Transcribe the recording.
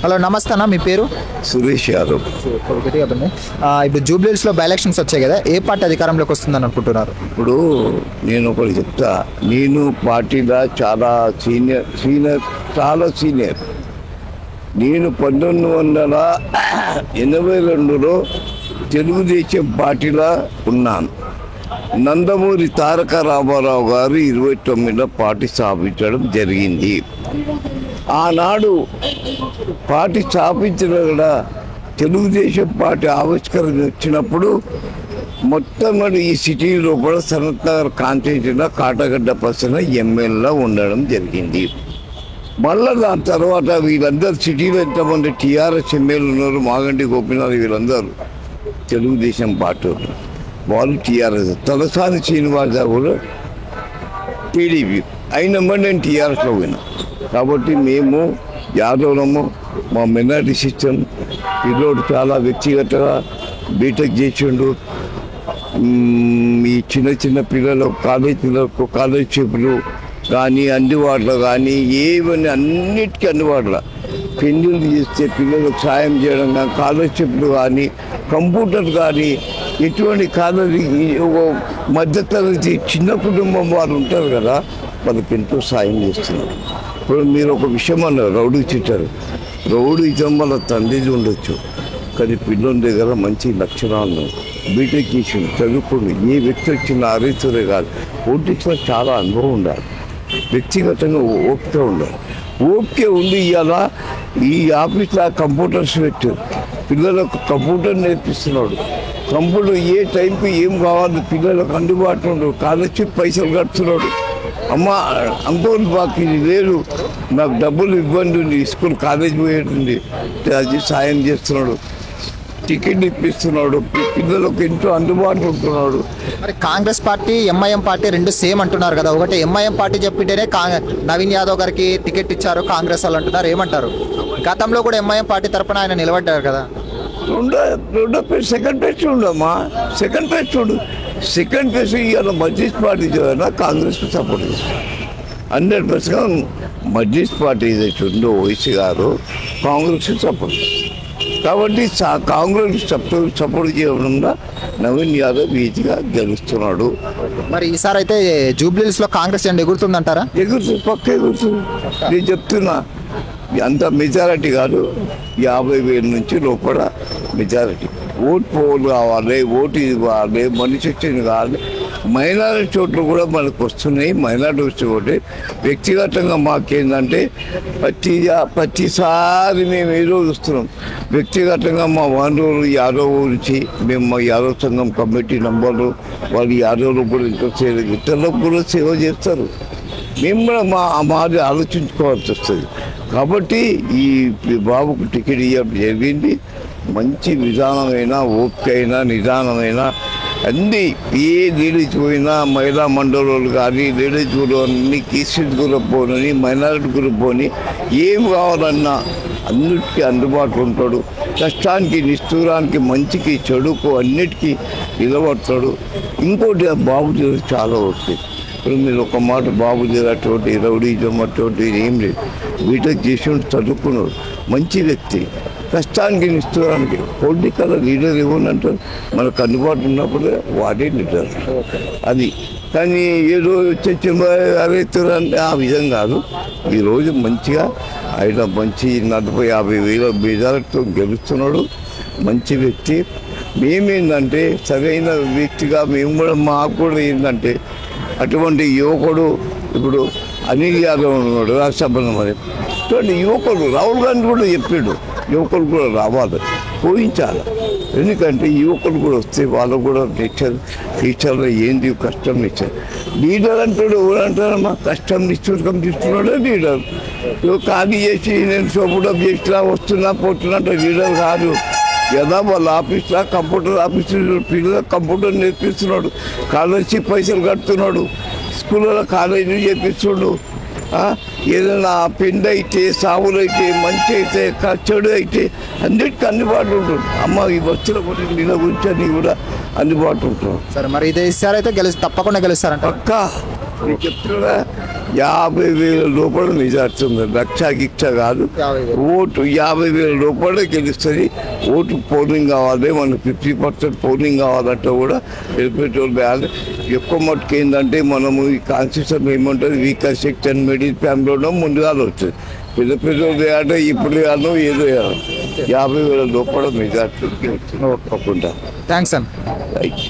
Hello నమస్తే అన్న, మీ పేరు? సురేష్ యాదవ్. ఇప్పుడు జూబ్లీహిల్స్లో బై ఎలక్షన్స్ వచ్చాయి కదా, ఏ పార్టీ అధికారంలోకి వస్తుందని అనుకుంటున్నారు? ఇప్పుడు నేను ఒకటి చెప్తా, నేను పార్టీలో చాలా సీనియర్. నేను 1982లో తెలుగుదేశం పార్టీలో ఉన్నాను. నందమూరి తారక రామారావు గారు 29లో పార్టీ స్థాపించడం జరిగింది. ఆనాడు పార్టీ స్థాపించిన కూడా తెలుగుదేశం పార్టీ ఆవిష్కరణ వచ్చినప్పుడు మొట్టమొదటి ఈ సిటీ లోపల సనత్ నగర్ కాన్స్టిట్యూన్సీలో కాటగడ్డ పర్సన్ ఎమ్మెల్యేలో ఉండడం జరిగింది. మళ్ళా దాని తర్వాత వీళ్ళందరూ సిటీలో ఎంతమంది టీఆర్ఎస్ ఎమ్మెల్యేలు ఉన్నారు, మాగంటి గోపీనాథ్, వీళ్ళందరూ తెలుగుదేశం పార్టీ వాళ్ళు టీఆర్ఎస్. తలసాని శ్రీనివాస కూడా టీడీపీ అయినప్పుడు నేను టీఆర్ఎస్లో పోయినా. కాబట్టి మేము యాదవులము, మా మైనారిటీ సిస్టమ్ పిల్లోడు చాలా వ్యక్తిగతంగా బీటెక్ చేసిండు. ఈ చిన్న పిల్లలు కాలేజ్ పిల్లలకు స్కాలర్షిప్లు కానీ అందుబాటులో కానీ ఏవన్నీ అన్నిటికీ అందుబాటులో పెళ్లిళ్ళు చేస్తే పిల్లలకు సాయం చేయడం కానీ స్కాలర్షిప్లు కానీ కంప్యూటర్ కానీ ఎటువంటి మధ్యతరగతి చిన్న కుటుంబం వారు ఉంటారు కదా, వాళ్ళకి ఎంతో సాయం చేస్తున్నారు. ఇప్పుడు మీరు ఒక విషయం అన్నారు, రౌడీ చిట్టారు. రౌడీ ఇచ్చం వల్ల తండ్రిది ఉండొచ్చు, కానీ పిల్లల దగ్గర మంచి లక్షణాలు బీటెక్ చేసి చదువుకుని ఏ వ్యక్తి వచ్చిన అరితురే కాదు, పొలిటిక్స్లో చాలా అనుభవం ఉండాలి, వ్యక్తిగతంగా ఓపిక ఉండాలి. ఓపిక ఉండి ఇవాళ ఈ ఆఫీస్లో కంప్యూటర్స్ పెట్టి పిల్లలకు కంప్యూటర్ నేర్పిస్తున్నాడు. కంప్యూటర్ ఏ టైంకి ఏం కావాలి పిల్లలకు అందుబాటులో ఉండదు. స్కాలర్షిప్ పైసలు కడుతున్నాడు. అమ్మ అంకోల్ బాకీ లేదు, నాకు డబ్బులు ఇబ్బంది ఉంది, స్కూల్ కాలేజ్ పోయేటుంది, అది సాయం చేస్తున్నాడు. టికెట్ ఇప్పిస్తున్నాడు, పిల్లలకు ఎంతో అందుబాటులో ఉంటున్నాడు. మరి కాంగ్రెస్ పార్టీ ఎంఐఎం పార్టీ రెండు సేమ్ అంటున్నారు కదా, ఒకటి ఎంఐఎం పార్టీ చెప్పింటేనే నవీన్ యాదవ్ గారికి టికెట్ ఇచ్చారు కాంగ్రెస్ వాళ్ళు అంటున్నారు, ఏమంటారు? గతంలో కూడా ఎంఐఎం పార్టీ తరఫున ఆయన నిలబడ్డారు కదా. రెండో పేరు సెకండ్ పేరు చూడమ్మా, సెకండ్ పేరు ఇవాళ మజ్లిస్ పార్టీ చూడన్నా కాంగ్రెస్ సపోర్ట్ చేస్తారు 100%. మజ్లిస్ పార్టీ చూడండి ఓవైసీ గారు కాంగ్రెస్ సపోర్ట్ కాబట్టి కాంగ్రెస్ సపోర్ట్ చేయడంలో నవీన్ యాదవ్ ఈజీగా గెలుస్తున్నాడు. మరి ఈసారి అయితే జూబ్లీహిల్స్లో కాంగ్రెస్ జెండా ఎగురుతుందంటారా? పక్క ఎగురుతుంది. నేను చెప్తున్నా, అంత మెజారిటీ కాదు, 50,000 నుంచి లోపల మెజారిటీ. ఓటు పోలు కావాలి, ఓటు ఇవ్వాలి, మనిషి వచ్చింది కావాలి. మైనారిటీ చోట్లు కూడా మనకు వస్తున్నాయి. మైనారిటీ ఒకటి వ్యక్తిగతంగా మాకేంటంటే ప్రతిసారి మేము ఏదో చూస్తున్నాం. వ్యక్తిగతంగా మా వనరులు యాదవ్ గురించి మేము మా యాదవ్ సంఘం కమిటీ నంబర్లు వాళ్ళు యాదవ్లు కూడా ఇతరులకు కూడా సేవ చేస్తారు. మేము కూడా మాది ఆలోచించుకోవాల్సి వస్తుంది. కాబట్టి ఈ బాబుకు టికెట్ ఇవ్వడం జరిగింది. మంచి విధానమైన ఓపికైన నిదానమైన అన్నీ ఏ లేడీస్ పోయినా మహిళా మండలాలు కానీ లేడీస్ కూడా అన్ని కేసీఎస్ గ్రూప్ పోని మైనారిటీ గ్రూప్ పోని ఏం కావాలన్నా అన్నిటికీ అందుబాటులో ఉంటాడు. కష్టానికి నిష్ఠూరానికి మంచికి చెడుకు అన్నిటికీ నిలబడతాడు. ఇంకోటి బాబు చాలా వస్తుంది. ఇప్పుడు మీరు ఒక మాట బాబు అటువంటి రౌడీజం అటువంటి ఏం లేదు. బీటెక్ చేసి చదువుకున్నాడు, మంచి వ్యక్తి. కష్టానికి నిష్ఠూరానికి పొలిటికల్ లీడర్ ఏమనంటారు, మనకు అందుబాటులో ఉన్నప్పుడే వాడే లీడర్ అది. కానీ ఏదో అరేస్తారంటే ఆ విధం కాదు. ఈరోజు మంచిగా ఆయన మంచి 40,000-50,000 మెజారిటీతో గెలుస్తున్నాడు. మంచి వ్యక్తి. మేమేందంటే సరైన వ్యక్తిగా మేము కూడా మాకు కూడా ఏంటంటే అటువంటి యువకుడు ఇప్పుడు అనిల్ యాదవ్ ఉన్నాడు రాష్ట్రసభలో. మరి ఇటువంటి యువకుడు రాహుల్ గాంధీ కూడా చెప్పాడు, యువకులు కూడా రావాలి, పోయించాలి. ఎందుకంటే యువకులు కూడా వస్తే వాళ్ళు కూడా టీచర్లో ఏంది కష్టం ఇచ్చారు. లీడర్ అంటాడు, ఎవరంటారమ్మా కష్టం నిశ్చూర్కం తీసుకున్నాడే లీడర్. ఖాళీ చేసి నేను సోపుడప్ చేసినా వస్తున్నా పోతున్నట్టు లీడర్ కాదు కదా. వాళ్ళ ఆఫీస్లో కంప్యూటర్ ఆఫీసులో పిల్లలకు కంప్యూటర్ నేర్పిస్తున్నాడు, స్కాలర్షిప్ పైసలు కడుతున్నాడు, స్కూళ్ళలో కాలేజీలు చేపిస్తున్నాడు. ఏదైనా పెండ్ అయితే సాగులైతే మంచి అయితే చెడు అయితే అన్నిటికీ అందుబాటులో ఉంటుంది. అమ్మ ఈ బస్సుల గురించి నీళ్ళ గురించి అన్ని కూడా అందుబాటులో ఉంటుంది. సరే, మరి ఇది ఈసారి అయితే తప్పకుండా గెలుస్తారంట? నేను చెప్తున్నా 50,000 లోపల మెజార్టీ ఉంది, లక్ష గిక్ష కాదు. 50,000. ఓటు 50,000 లోపల గెలుస్తుంది. ఓటు పోలింగ్ కావాలి, మనకు 50% పోలింగ్ కావాలంటే కూడా ఎలిపేటోళ్ళు వేయాలి. ఎక్కువ మట్టుకు ఏంటంటే మనము ఈ కాన్స్టిట్యూషన్ ఏమంటుంది, వీకర్ సెక్షన్ మిడిల్ ఫ్యామిలీలో ముందుగా వస్తుంది. పెద్ద పెద్దోళ్ళు వేయాలంటే ఇప్పుడు వేయాలో ఏదో వేయాలి. 50,000 లోపల మెజార్టీ తప్పకుండా. థ్యాంక్స్ అన్న. రైట్.